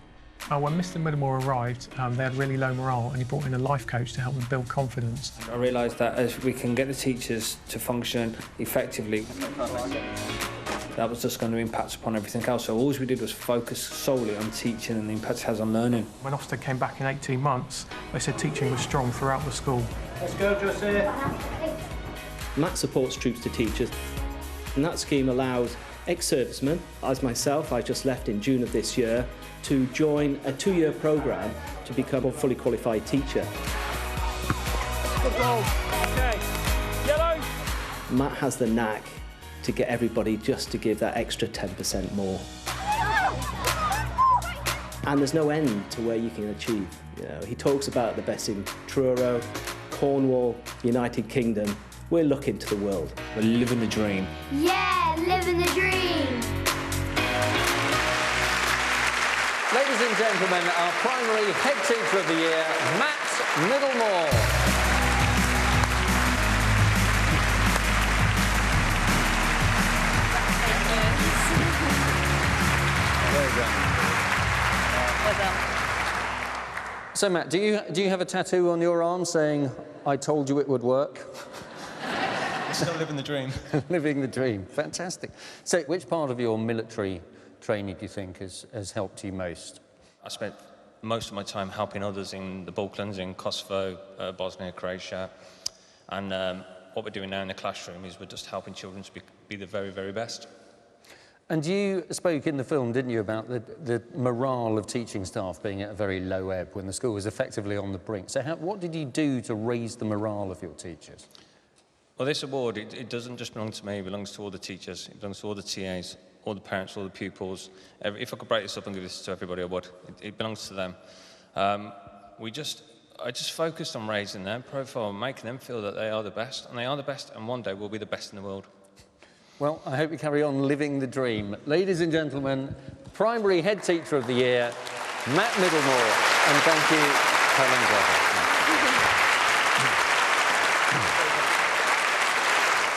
Speaker 16: When Mr. Middlemore arrived, they had really low morale, and he brought in a life coach to help them build confidence.
Speaker 7: I realised that as we can get the teachers to function effectively, that was just going to impact upon everything else. So all we did was focus solely on teaching and the impact it has on learning.
Speaker 16: When Ofsted came back in 18 months, they said teaching was strong throughout the school.
Speaker 29: Let's go, Josie.
Speaker 5: Matt supports Troops to Teachers, and that scheme allows ex-servicemen, as myself, I just left in June of this year, to join a 2-year programme to become a fully qualified teacher.
Speaker 29: Good goal. Okay. Yellow.
Speaker 5: Matt has the knack to get everybody just to give that extra 10% more. And there's no end to where you can achieve. You know, he talks about the best in Truro, Cornwall, United Kingdom. We're looking to the world.
Speaker 7: We're living the dream.
Speaker 3: Yeah, living the dream.
Speaker 10: Ladies and gentlemen, our primary head teacher of the year, Matt Middlemore.
Speaker 6: Well done.
Speaker 10: So, Matt, do you have a tattoo on your arm saying, "I told you it would work"?
Speaker 8: Still living the dream.
Speaker 10: Living the dream. Fantastic. So, which part of your military training do you think has helped you most?
Speaker 8: I spent most of my time helping others in the Balkans, in Kosovo, Bosnia, Croatia. And what we're doing now in the classroom is we're just helping children to be the very, very best.
Speaker 10: And you spoke in the film, didn't you, about the morale of teaching staff being at a very low ebb when the school was effectively on the brink. So what did you do to raise the morale of your teachers?
Speaker 8: Well, this award, it doesn't just belong to me, it belongs to all the teachers, it belongs to all the TAs, all the parents, all the pupils. If I could break this up and give this to everybody, I would. It belongs to them. I just focused on raising their profile and making them feel that they are the best, and they are the best, and one day we'll be the best in the world.
Speaker 10: Well, I hope you carry on living the dream. Ladies and gentlemen, primary head teacher of the year, Matt Middlemore, and thank you, Helen Glover.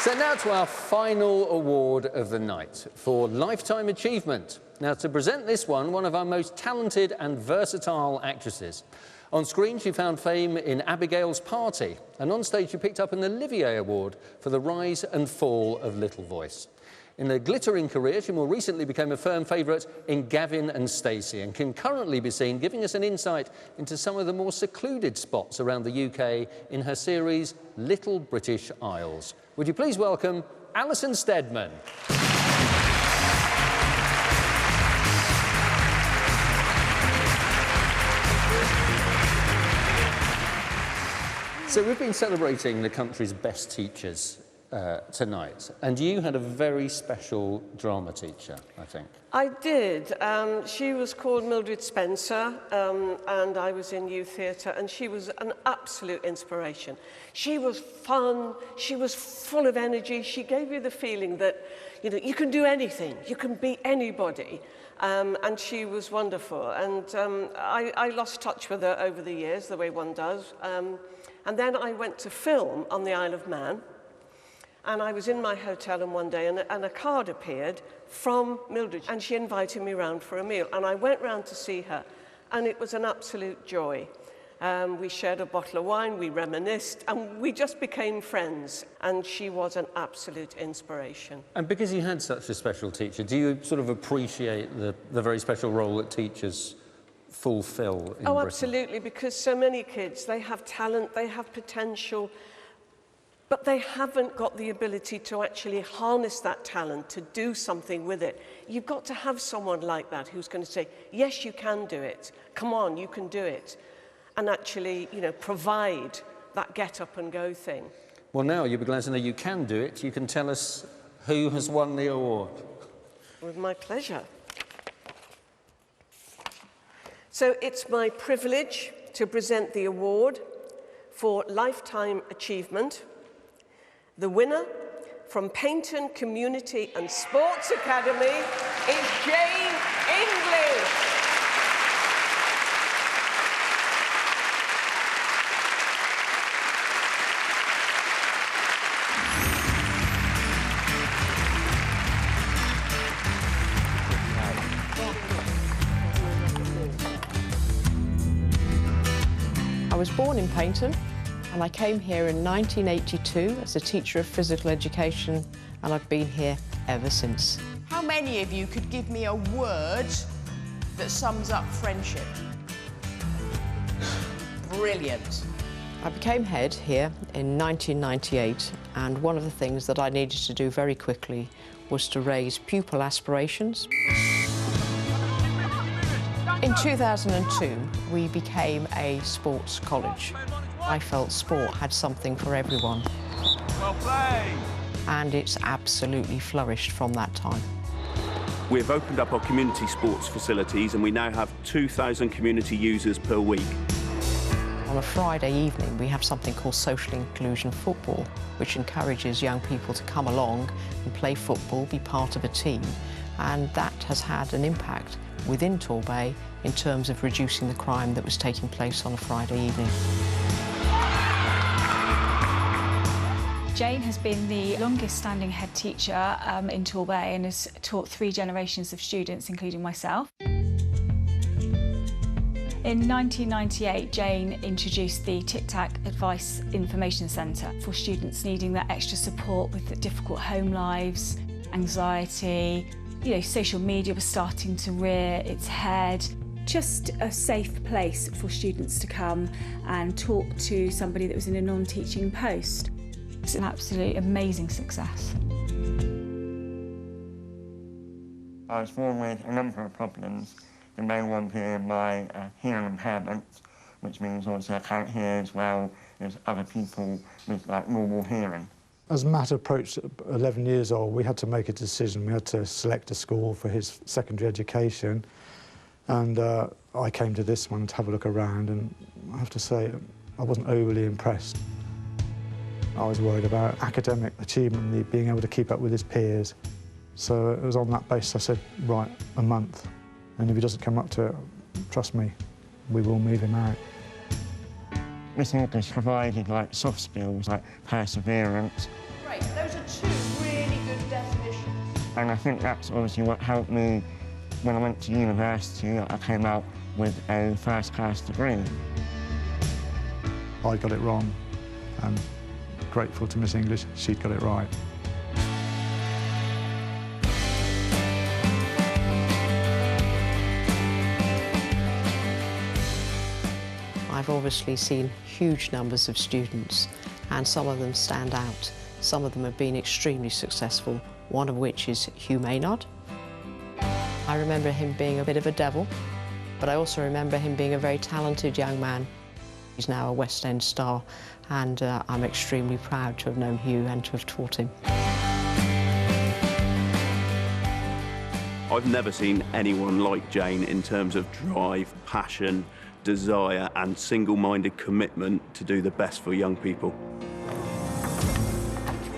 Speaker 10: So now to our final award of the night for Lifetime Achievement. Now, to present this one of our most talented and versatile actresses. On screen, she found fame in Abigail's Party, and on stage she picked up an Olivier Award for the rise and fall of Little Voice. In a glittering career, she more recently became a firm favourite in Gavin and Stacey, and can currently be seen giving us an insight into some of the more secluded spots around the UK in her series Little British Isles. Would you please welcome Alison Stedman. So we've been celebrating the country's best teachers tonight. And you had a very special drama teacher, I think.
Speaker 9: I did. She was called Mildred Spencer, and I was in youth theatre, and she was an absolute inspiration. She was fun, she was full of energy, she gave you the feeling that, you know, you can do anything, you can be anybody. And she was wonderful. And I lost touch with her over the years, the way one does. And then I went to film on the Isle of Man. And I was in my hotel and one day, and a card appeared from Mildred, and she invited me round for a meal. And I went round to see her, and it was an absolute joy. We shared a bottle of wine, we reminisced, and we just became friends. And she was an absolute inspiration.
Speaker 10: And because you had such a special teacher, do you sort of appreciate the very special role that teachers fulfil in Britain?
Speaker 9: Oh, absolutely, because so many kids, they have talent, they have potential, but they haven't got the ability to actually harness that talent, to do something with it. You've got to have someone like that who's going to say, yes, you can do it. Come on, you can do it. And actually, you know, provide that get up and go thing.
Speaker 10: Well, now you'll be glad to know you can do it. You can tell us who has won the award.
Speaker 9: With my pleasure. So it's my privilege to present the award for Lifetime Achievement. The winner from Paignton Community and Sports Academy is Jane English.
Speaker 11: I was born in Paignton, and I came here in 1982 as a teacher of physical education, and I've been here ever since.
Speaker 14: How many of you could give me a word that sums up friendship? Brilliant.
Speaker 11: I became head here in 1998, and one of the things that I needed to do very quickly was to raise pupil aspirations. In 2002, we became a sports college. I felt sport had something for everyone.
Speaker 13: Well played.
Speaker 11: And it's absolutely flourished from that time.
Speaker 18: We've opened up our community sports facilities and we now have 2,000 community users per week.
Speaker 11: On a Friday evening, we have something called social inclusion football, which encourages young people to come along and play football, be part of a team, and that has had an impact within Torbay in terms of reducing the crime that was taking place on a Friday evening.
Speaker 19: Jane has been the longest-standing head teacher in Torbay and has taught 3 generations of students, including myself. In 1998, Jane introduced the Tic Tac Advice Information Centre for students needing that extra support with difficult home lives, anxiety. You know, social media was starting to rear its head. Just a safe place for students to come and talk to somebody that was in a non-teaching post. It's an absolutely amazing success.
Speaker 22: I was born with a number of problems, the main one being my hearing impairment, which means also I can't hear as well as other people with like normal hearing.
Speaker 23: As Matt approached 11 years old, we had to make a decision. We had to select a school for his secondary education, and I came to this one to have a look around, and I have to say I wasn't overly impressed. I was worried about academic achievement, being able to keep up with his peers. So it was on that basis I said, right, a month. And if he doesn't come up to it, trust me, we will move him out.
Speaker 22: Miss English provided like soft skills, like perseverance.
Speaker 14: Great, those are 2 really good definitions.
Speaker 22: And I think that's obviously what helped me when I went to university. I came out with a first-class degree.
Speaker 23: I got it wrong. I'm grateful to Miss English, she'd got it right.
Speaker 11: I've obviously seen huge numbers of students, and some of them stand out. Some of them have been extremely successful, one of which is Humane Arts. I remember him being a bit of a devil, but I also remember him being a very talented young man. He's now a West End star, and I'm extremely proud to have known Hugh and to have taught him.
Speaker 18: I've never seen anyone like Jane in terms of drive, passion, desire and single-minded commitment to do the best for young people.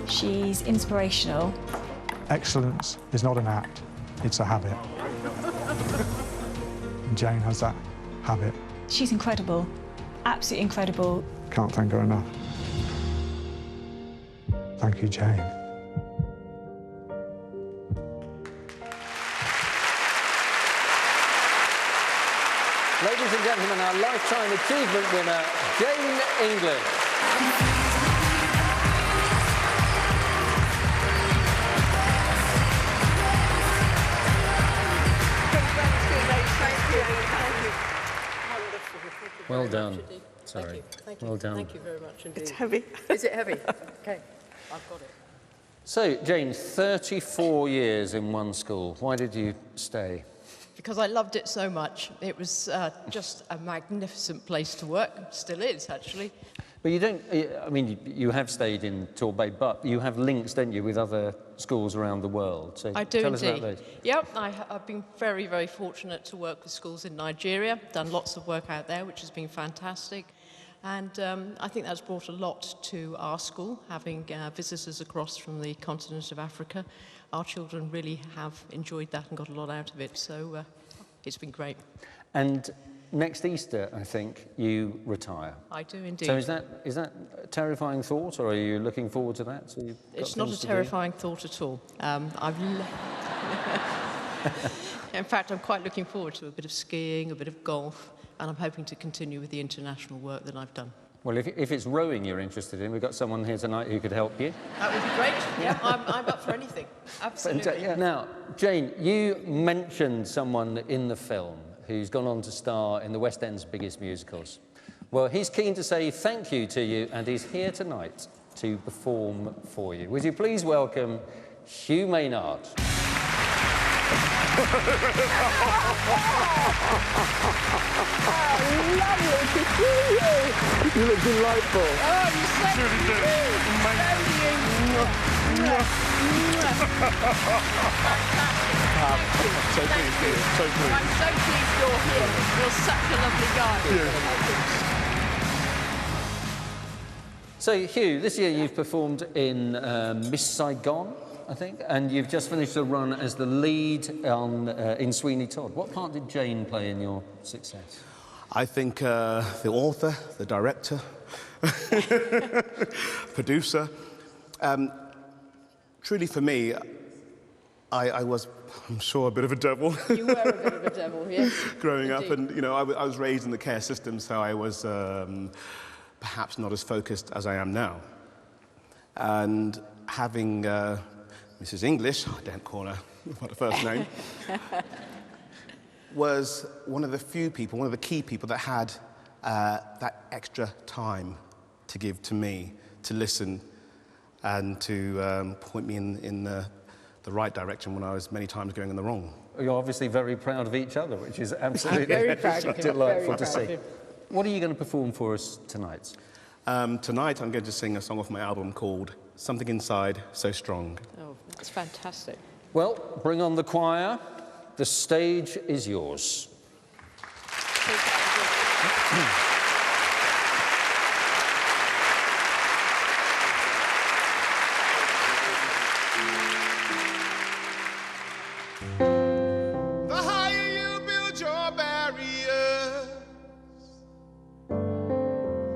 Speaker 19: She's inspirational.
Speaker 23: Excellence is not an act, it's a habit. And Jane has that habit.
Speaker 19: She's incredible, absolutely incredible.
Speaker 23: Can't thank her enough. Thank you, Jane.
Speaker 10: Ladies and gentlemen, our Lifetime Achievement winner, Jane English. Well done. Sorry.
Speaker 12: Thank you.
Speaker 10: Well done.
Speaker 12: Thank you very much indeed.
Speaker 9: It's heavy.
Speaker 12: Is it heavy? OK, I've got it.
Speaker 10: So, Jane, 34 years in one school. Why did you stay?
Speaker 14: Because I loved it so much. It was just a magnificent place to work. Still is, actually.
Speaker 10: But you don't, I mean, you have stayed in Torbay, but you have links, don't you, with other schools around the world. So
Speaker 14: I do
Speaker 10: tell us
Speaker 14: indeed.
Speaker 10: about those.
Speaker 14: Yep, I've been very, very fortunate to work with schools in Nigeria, done lots of work out there, which has been fantastic. And I think that's brought a lot to our school, having visitors across from the continent of Africa. Our children really have enjoyed that and got a lot out of it, so it's been great.
Speaker 10: And next Easter, I think, you retire.
Speaker 14: I do indeed.
Speaker 10: So is that a terrifying thought, or are you looking forward to that? So you've got
Speaker 14: It's not a
Speaker 10: things to do?
Speaker 14: terrifying thought at all. In fact, I'm quite looking forward to a bit of skiing, a bit of golf, and I'm hoping to continue with the international work that I've done.
Speaker 10: Well, if it's rowing you're interested in, we've got someone here tonight who could help you.
Speaker 14: That would be great. Yeah, I'm up for anything. Absolutely.
Speaker 10: Yeah. Now, Jane, you mentioned someone in the film who's gone on to star in the West End's biggest musicals. Well, he's keen to say thank you to you, and he's here tonight to perform for you. Would you please welcome Humane Arts?
Speaker 15: Lovely to see you.
Speaker 10: You look delightful.
Speaker 15: Oh, you so cute.
Speaker 13: So pleased, dear. So pleased.
Speaker 14: I'm so pleased you're here. You're such a lovely guy.
Speaker 10: So, Hugh, this year you've performed in Miss Saigon, I think, and you've just finished a run as the lead on, in Sweeney Todd. What part did Jane play in your success?
Speaker 20: I think the author, the director, producer. Truly for me, I was, I'm sure, a bit of a devil.
Speaker 14: You were a bit of a devil, yes.
Speaker 20: Growing
Speaker 14: Indeed.
Speaker 20: up, and you know, I was raised in the care system, so I was perhaps not as focused as I am now. And having Mrs. English, I don't call her by the first name, was one of the few people, one of the key people that had that extra time to give to me, to listen and to point me in the right direction when I was many times going in the wrong.
Speaker 10: You're obviously very proud of each other, which is absolutely
Speaker 20: Very proud of him.
Speaker 10: delightful
Speaker 20: Very
Speaker 10: to
Speaker 20: proud
Speaker 10: see.
Speaker 20: of him.
Speaker 10: What are you going to perform for us tonight?
Speaker 20: Tonight I'm going to sing a song off my album called Something Inside So Strong.
Speaker 14: Oh, that's fantastic.
Speaker 10: Well, bring on the choir. The stage is yours.
Speaker 15: The higher you build your barriers,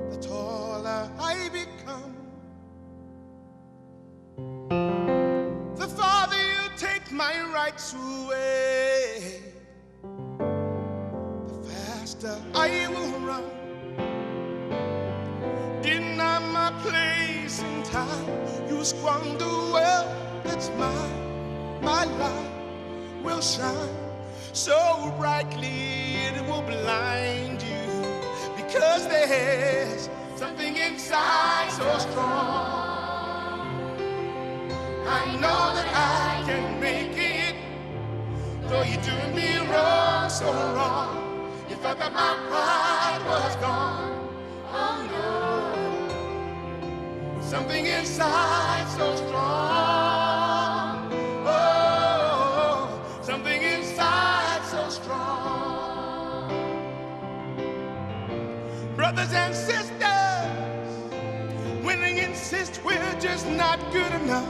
Speaker 15: the taller I become. The farther you take my rights away, the faster I will run. Deny my place in time, you squander well, that's mine. My light will shine so brightly it will blind you, because there's something inside so strong. I know that I can make it, though you're doing me wrong, so wrong. If I thought my pride was gone, oh, something inside so strong. Oh, something inside so strong. Brothers and sisters, when they insist we're just not good enough,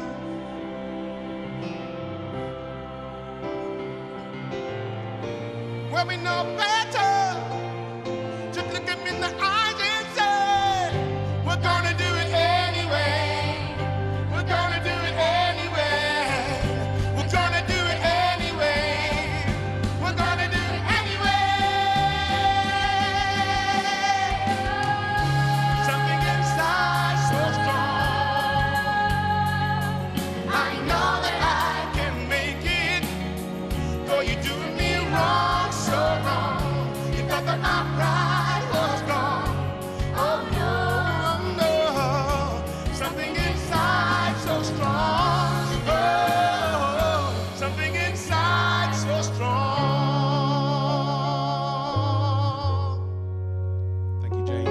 Speaker 15: well, we know better. Just look them in the eyes and say, we're gonna do it anyway. We're gonna do it anyway. We're gonna do it anyway. We're gonna do it anyway. Something inside so strong. I know that I can make it. Though you're doing me wrong, so wrong. You thought that my pride was gone. Oh no, no. Something inside so strong. Oh, something inside so strong.
Speaker 20: Thank you, Jane.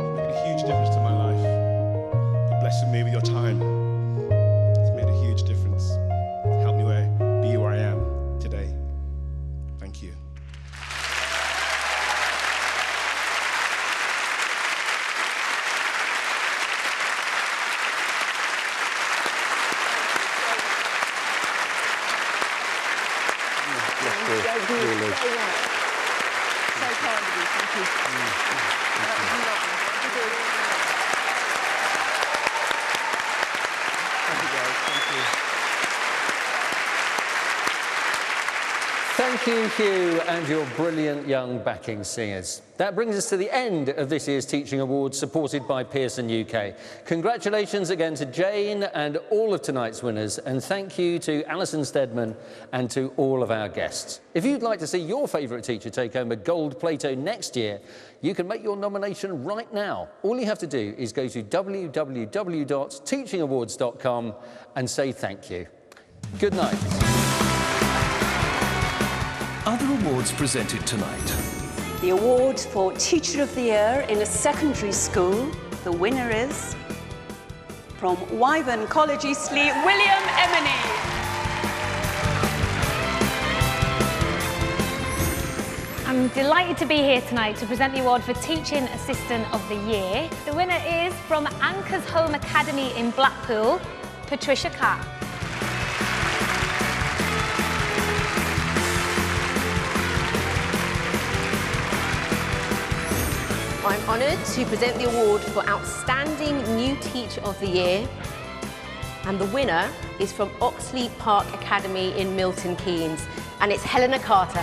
Speaker 20: You've made a huge difference to my life. You're blessing me with your time. It's made a huge difference. Help me be where I am today. Thank you.
Speaker 10: Thank you, Hugh, and your brilliant young backing singers. That brings us to the end of this year's Teaching Awards, supported by Pearson UK. Congratulations again to Jane and all of tonight's winners, and thank you to Alison Stedman and to all of our guests. If you'd like to see your favourite teacher take home a gold Plato next year, you can make your nomination right now. All you have to do is go to www.teachingawards.com and say thank you. Good night.
Speaker 1: Other awards presented tonight.
Speaker 4: The award for Teacher of the Year in a secondary school, the winner is from Wyvern College Eastleigh, William Emeny.
Speaker 17: I'm delighted to be here tonight to present the award for Teaching Assistant of the Year. The winner is from Anchors Home Academy in Blackpool, Patricia Catt.
Speaker 21: I'm honoured to present the award for Outstanding New Teacher of the Year, and the winner is from Oxley Park Academy in Milton Keynes, and it's Helena Carter.